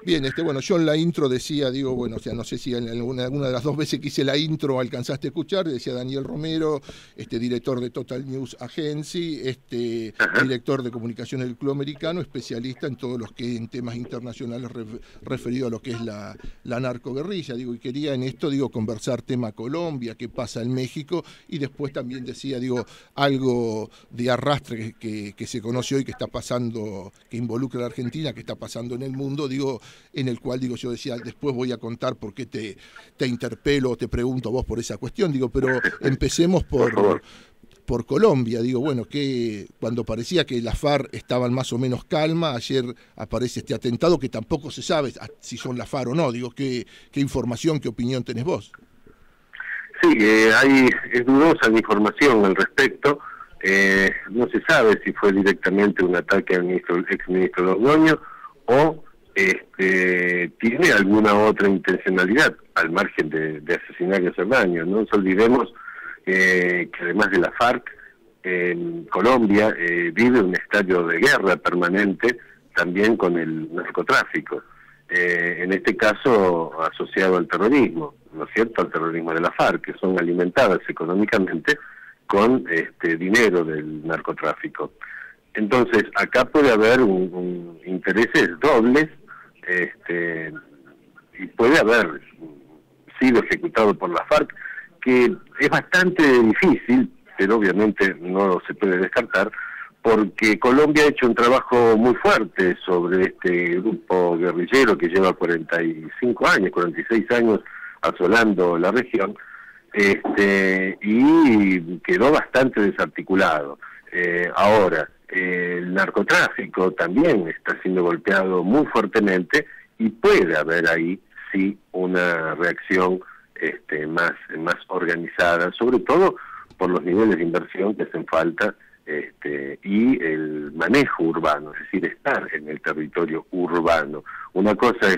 Bien, bueno, yo en la intro decía, digo, bueno, o sea, no sé si en alguna de las dos veces que hice la intro alcanzaste a escuchar, decía Daniel Romero, director de Total News Agency, Ajá. director de comunicación del Club Americano, especialista en todos los que en temas internacionales referido a lo que es la narcoguerrilla, digo, y quería en esto, digo, conversar tema Colombia, qué pasa en México, y después también decía, digo, algo de arrastre que se conoce hoy, que está pasando, que involucra a la Argentina, que está pasando en el mundo, digo, en el cual, digo, yo decía, después voy a contar por qué te interpelo, te pregunto a vos por esa cuestión, digo, pero empecemos Por favor. por Colombia, digo, bueno, que cuando parecía que las FARC estaban más o menos calma, ayer aparece este atentado que tampoco se sabe si son las FARC o no, digo, qué información, qué opinión tenés vos. Sí, es dudosa la información al respecto. No se sabe si fue directamente un ataque al exministro Londoño o tiene alguna otra intencionalidad al margen de asesinar y hacer daño. No nos olvidemos que además de la FARC, en Colombia vive un estadio de guerra permanente también con el narcotráfico. En este caso asociado al terrorismo, ¿no es cierto?, al terrorismo de la FARC, que son alimentadas económicamente con dinero del narcotráfico. Entonces, acá puede haber un intereses dobles, y puede haber sido ejecutado por la FARC, que es bastante difícil, pero obviamente no se puede descartar, porque Colombia ha hecho un trabajo muy fuerte sobre este grupo guerrillero que lleva 45 años, 46 años asolando la región, y quedó bastante desarticulado. Ahora, el narcotráfico también está siendo golpeado muy fuertemente y puede haber ahí, sí, una reacción más organizada, sobre todo por los niveles de inversión que hacen falta, y el manejo urbano, es decir, estar en el territorio urbano. Una cosa es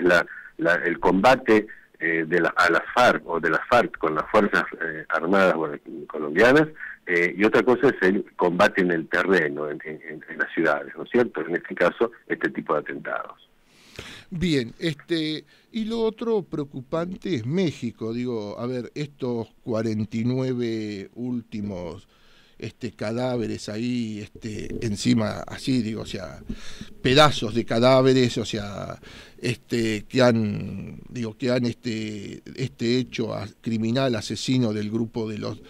el combate a las FARC o de las FARC con las Fuerzas Armadas colombianas, y otra cosa es el combate en el terreno, en las ciudades, ¿no es cierto? En este caso, este tipo de atentados. Bien, y lo otro preocupante es México, digo, a ver, estos 49 últimos cadáveres ahí, encima así, digo, o sea, pedazos de cadáveres, o sea, que han este hecho criminal, asesino del grupo de los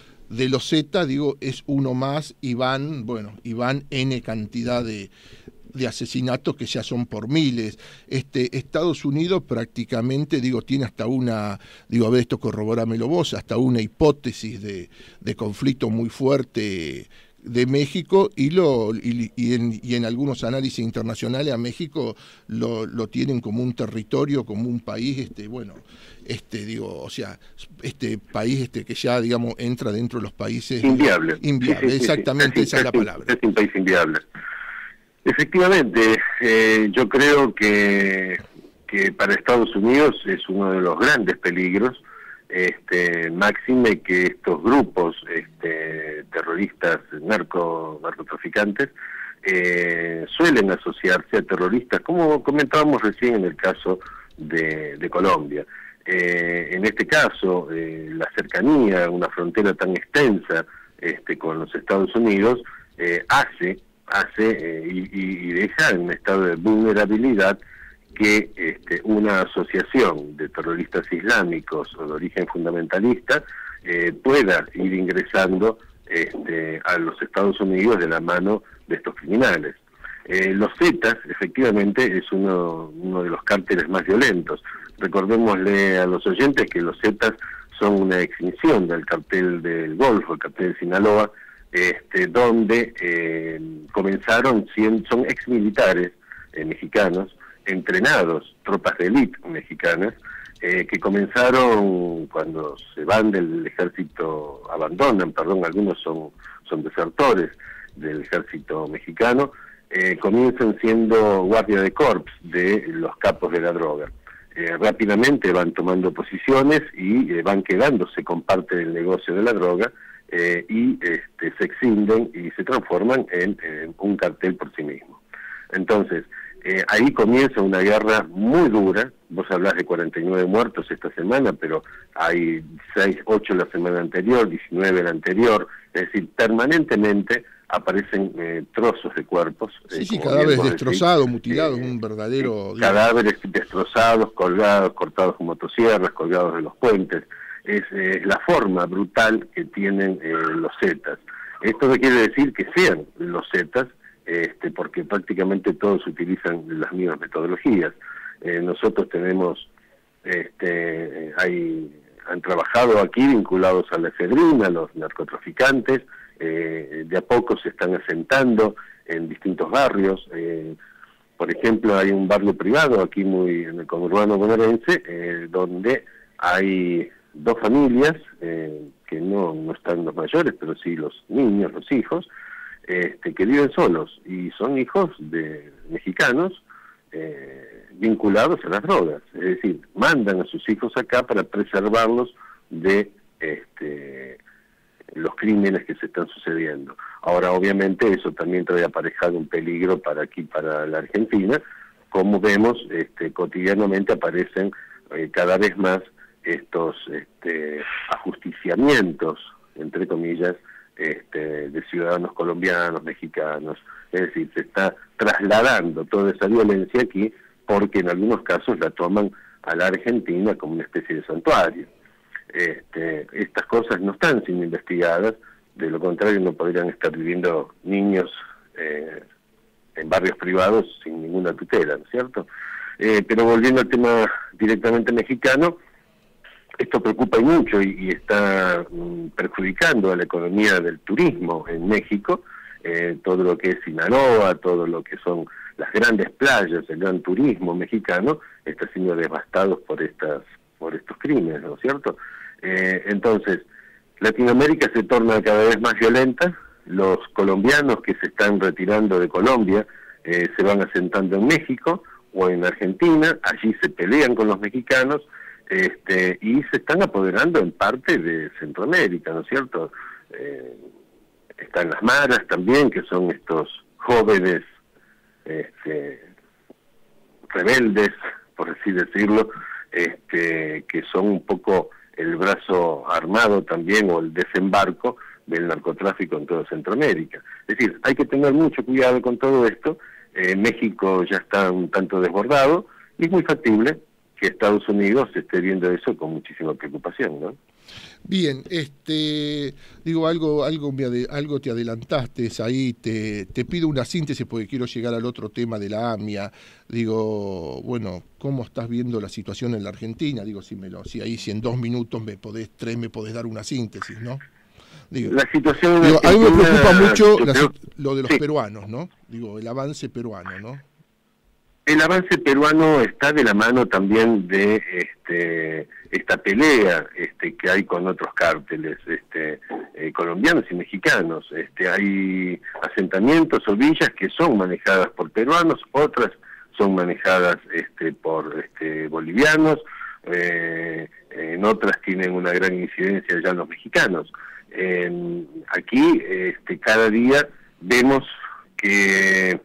Z, digo, es uno más y van N cantidad de asesinatos que ya son por miles. Estados Unidos prácticamente, digo, tiene hasta una, digo, a ver, esto corroborámelo vos, hasta una hipótesis de conflicto muy fuerte de México y en algunos análisis internacionales a México lo tienen como un territorio, como un país, digo, o sea, país que ya, digamos, entra dentro de los países, digo, Inviable. Sí, inviable, sí, sí, sí. exactamente esa es la palabra. Es un país inviable. Efectivamente, yo creo que para Estados Unidos es uno de los grandes peligros, máxime que estos grupos terroristas, narcotraficantes, suelen asociarse a terroristas, como comentábamos recién en el caso de Colombia. En este caso, la cercanía, una frontera tan extensa con los Estados Unidos, hace y deja en un estado de vulnerabilidad que una asociación de terroristas islámicos o de origen fundamentalista pueda ir ingresando a los Estados Unidos de la mano de estos criminales. Los Zetas, efectivamente, es uno de los cárteles más violentos. Recordémosle a los oyentes que los Zetas son una extinción del cartel del Golfo, el cartel de Sinaloa, donde comenzaron, son exmilitares mexicanos, entrenados, tropas de élite mexicanas, que comenzaron cuando se van del ejército, algunos son desertores del ejército mexicano, comienzan siendo guardia de corps de los capos de la droga. Rápidamente van tomando posiciones y van quedándose con parte del negocio de la droga, y se extienden y se transforman en un cartel por sí mismo. Entonces, Ahí comienza una guerra muy dura. Vos hablás de 49 muertos esta semana, pero hay 6, 8 la semana anterior, 19 la anterior, es decir, permanentemente aparecen trozos de cuerpos. Sí, cadáveres destrozados, mutilados, un verdadero... Cadáveres destrozados, colgados, cortados con motosierras, colgados de los puentes. Es la forma brutal que tienen los Zetas. Esto no quiere decir que sean los Zetas, porque prácticamente todos utilizan las mismas metodologías. Nosotros tenemos, han trabajado aquí vinculados a la efedrina, los narcotraficantes, de a poco se están asentando en distintos barrios. Por ejemplo, hay un barrio privado aquí muy en el conurbano bonaerense, donde hay 2 familias, que no están los mayores, pero sí los niños, los hijos, que viven solos, y son hijos de mexicanos vinculados a las drogas. Es decir, mandan a sus hijos acá para preservarlos de los crímenes que se están sucediendo. Ahora, obviamente, eso también trae aparejado un peligro para aquí, para la Argentina. Como vemos, cotidianamente aparecen cada vez más estos ajusticiamientos, entre comillas, de ciudadanos colombianos, mexicanos. Es decir, se está trasladando toda esa violencia aquí, porque en algunos casos la toman a la Argentina como una especie de santuario. Estas cosas no están siendo investigadas, de lo contrario no podrían estar viviendo niños en barrios privados sin ninguna tutela, ¿no es cierto? Pero volviendo al tema directamente mexicano, esto preocupa y mucho y está perjudicando a la economía del turismo en México, todo lo que es Sinaloa, todo lo que son las grandes playas, el gran turismo mexicano, está siendo devastado por estos crímenes, ¿no es cierto? Entonces, Latinoamérica se torna cada vez más violenta, los colombianos que se están retirando de Colombia se van asentando en México o en Argentina, allí se pelean con los mexicanos, y se están apoderando en parte de Centroamérica, ¿no es cierto? Están las maras también, que son estos jóvenes rebeldes, por así decirlo, que son un poco el brazo armado también, o el desembarco del narcotráfico en toda Centroamérica. Es decir, hay que tener mucho cuidado con todo esto. México ya está un tanto desbordado, y es muy factible que Estados Unidos esté viendo eso con muchísima preocupación, ¿no? Bien, digo, algo te adelantaste ahí, te pido una síntesis porque quiero llegar al otro tema de la AMIA. Digo, bueno, ¿cómo estás viendo la situación en la Argentina? Digo, si en 2 minutos me podés dar una síntesis, ¿no? Digo, la situación a mí me preocupa mucho lo de los peruanos, ¿no? Digo, el avance peruano, ¿no? El avance peruano está de la mano también de esta pelea que hay con otros cárteles colombianos y mexicanos. Hay asentamientos o villas que son manejadas por peruanos, otras son manejadas por bolivianos, en otras tienen una gran incidencia ya los mexicanos. Aquí cada día vemos que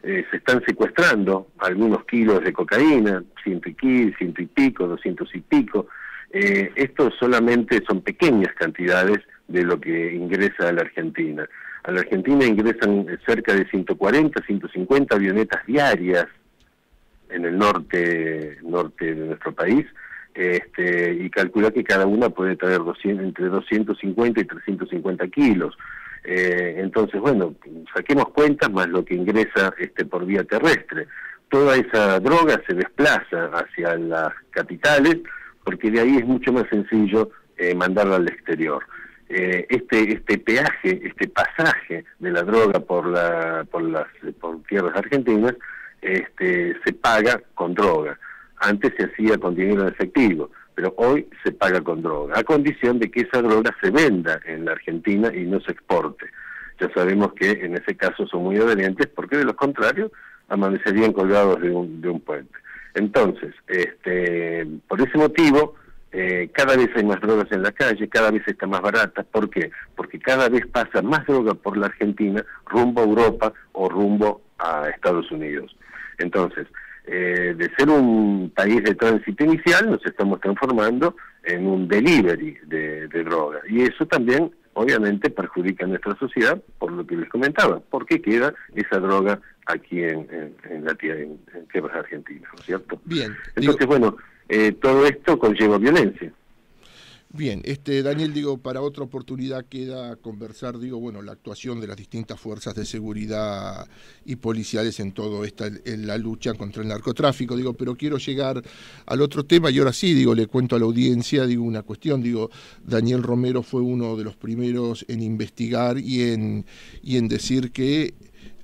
se están secuestrando algunos kilos de cocaína, 100 y pico, 200 y pico. Esto solamente son pequeñas cantidades de lo que ingresa a la Argentina. A la Argentina ingresan cerca de 140, 150 avionetas diarias en el norte de nuestro país, y calcula que cada una puede traer entre 250 y 350 kilos. Entonces, bueno, saquemos cuentas más lo que ingresa por vía terrestre. Toda esa droga se desplaza hacia las capitales, porque de ahí es mucho más sencillo mandarla al exterior. Este peaje, este pasaje de la droga por tierras argentinas, se paga con droga. Antes se hacía con dinero en efectivo, pero hoy se paga con droga, a condición de que esa droga se venda en la Argentina y no se exporte. Ya sabemos que en ese caso son muy obedientes, porque de lo contrario amanecerían colgados de un puente. Entonces, por ese motivo, cada vez hay más drogas en la calle, cada vez está más barata. ¿Por qué? Porque cada vez pasa más droga por la Argentina rumbo a Europa o rumbo a Estados Unidos. Entonces, de ser un país de tránsito inicial, nos estamos transformando en un delivery de droga. Y eso también, obviamente, perjudica a nuestra sociedad, por lo que les comentaba, porque queda esa droga aquí en tierras argentinas, ¿no es cierto? Bien. Entonces, bueno, todo esto conlleva violencia. Bien, Daniel, para otra oportunidad queda conversar, bueno, la actuación de las distintas fuerzas de seguridad y policiales en todo en la lucha contra el narcotráfico, pero quiero llegar al otro tema y ahora sí, le cuento a la audiencia, una cuestión, Daniel Romero fue uno de los primeros en investigar y en decir que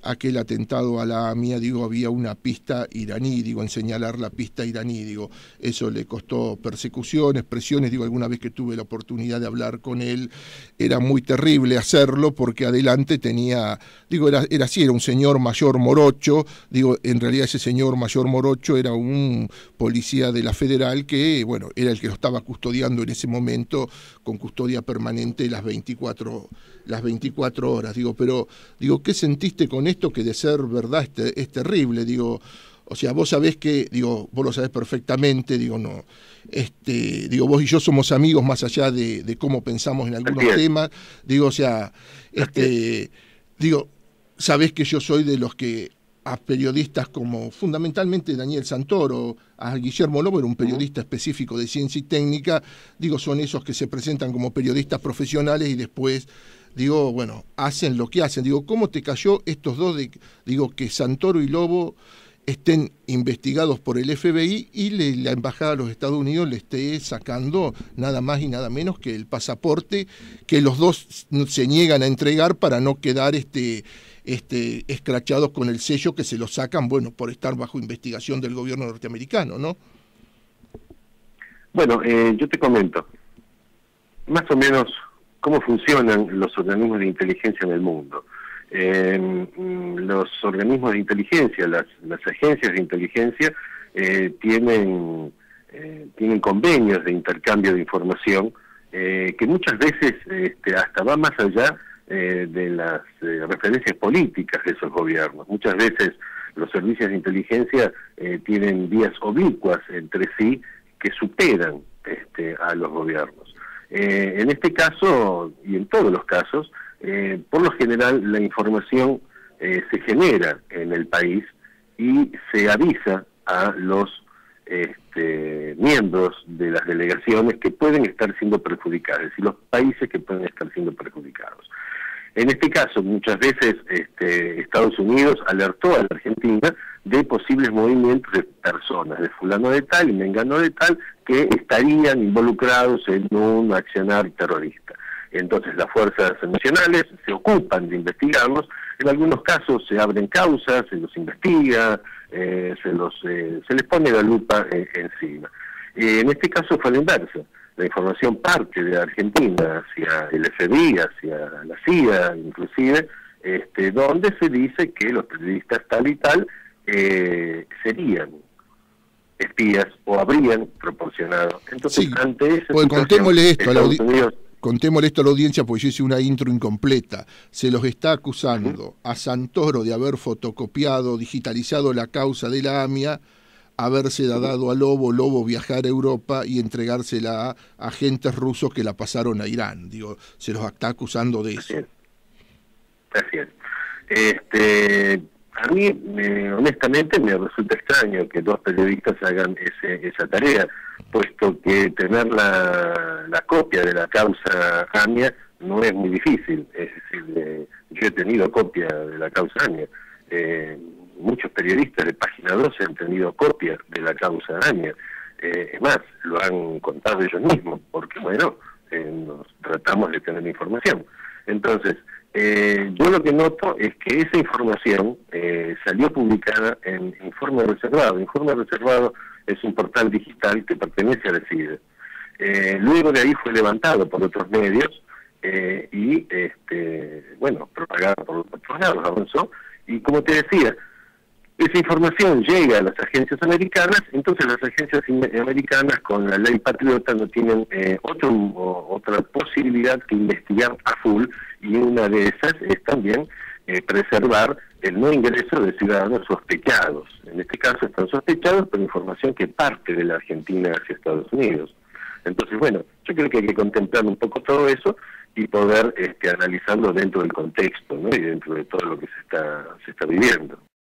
aquel atentado a la AMIA, había una pista iraní, en señalar la pista iraní, eso le costó persecuciones, presiones, alguna vez que tuve la oportunidad de hablar con él, era muy terrible hacerlo porque adelante tenía, era así, era un señor mayor morocho, en realidad ese señor mayor morocho era un policía de la Federal que, bueno, era el que lo estaba custodiando en ese momento con custodia permanente las 24 horas, pero, ¿qué sentiste con esto que de ser verdad es terrible? O sea, vos sabés que, vos lo sabés perfectamente, no, vos y yo somos amigos más allá de cómo pensamos en algunos temas, o sea, sabés que yo soy de los que a periodistas como fundamentalmente Daniel Santoro, a Guillermo Lobo, era un periodista específico de ciencia y técnica, son esos que se presentan como periodistas profesionales y después, bueno, hacen lo que hacen. ¿Cómo te cayó estos dos, que Santoro y Lobo estén investigados por el FBI y la Embajada de los Estados Unidos le esté sacando nada más y nada menos que el pasaporte que los dos se niegan a entregar para no quedar escrachados con el sello que se lo sacan, bueno, por estar bajo investigación del gobierno norteamericano, ¿no? Bueno, yo te comento más o menos cómo funcionan los organismos de inteligencia en el mundo. Los organismos de inteligencia, las agencias de inteligencia tienen convenios de intercambio de información que muchas veces hasta va más allá de las referencias políticas de esos gobiernos. Muchas veces los servicios de inteligencia tienen vías oblicuas entre sí que superan a los gobiernos. En este caso, y en todos los casos, por lo general la información se genera en el país y se avisa a los miembros de las delegaciones que pueden estar siendo perjudicadas y los países que pueden estar siendo perjudicados. En este caso, muchas veces Estados Unidos alertó a la Argentina de posibles movimientos de personas, de fulano de tal y mengano de tal, que estarían involucrados en un accionar terrorista. Entonces las fuerzas nacionales se ocupan de investigarlos, en algunos casos se abren causas, se los investiga, se les pone la lupa encima. En este caso fue la inversa. La información parte de Argentina hacia el FBI, hacia la CIA inclusive, donde se dice que los periodistas tal y tal serían espías o habrían proporcionado. Entonces, sí, ante esa pues contémosle esto a la Contémosle esto a la audiencia, porque yo hice una intro incompleta. Se los está acusando a Santoro de haber fotocopiado, digitalizado la causa de la AMIA, haberse dado a Lobo viajar a Europa y entregársela a agentes rusos que la pasaron a Irán. Se los está acusando de eso. Así es. A mí, honestamente, me resulta extraño que dos periodistas hagan esa tarea, puesto que tener la copia de la causa AMIA no es muy difícil. Es decir, yo he tenido copia de la causa AMIA. Muchos periodistas de Página 12 han tenido copia de la causa AMIA. Es más, lo han contado ellos mismos, porque, bueno, nos tratamos de tener información. Entonces, yo lo que noto es que esa información salió publicada en Informe Reservado. Informe Reservado es un portal digital que pertenece a la CIDE. Luego de ahí fue levantado por otros medios y, bueno, propagado por otros lados, avanzó. Y como te decía, esa información llega a las agencias americanas, entonces las agencias americanas con la ley patriota no tienen otra posibilidad que investigar a full, y una de esas es también preservar el no ingreso de ciudadanos sospechados. En este caso están sospechados por información que parte de la Argentina hacia Estados Unidos. Entonces, bueno, yo creo que hay que contemplar un poco todo eso y poder analizarlo dentro del contexto, ¿no? Y dentro de todo lo que se está viviendo.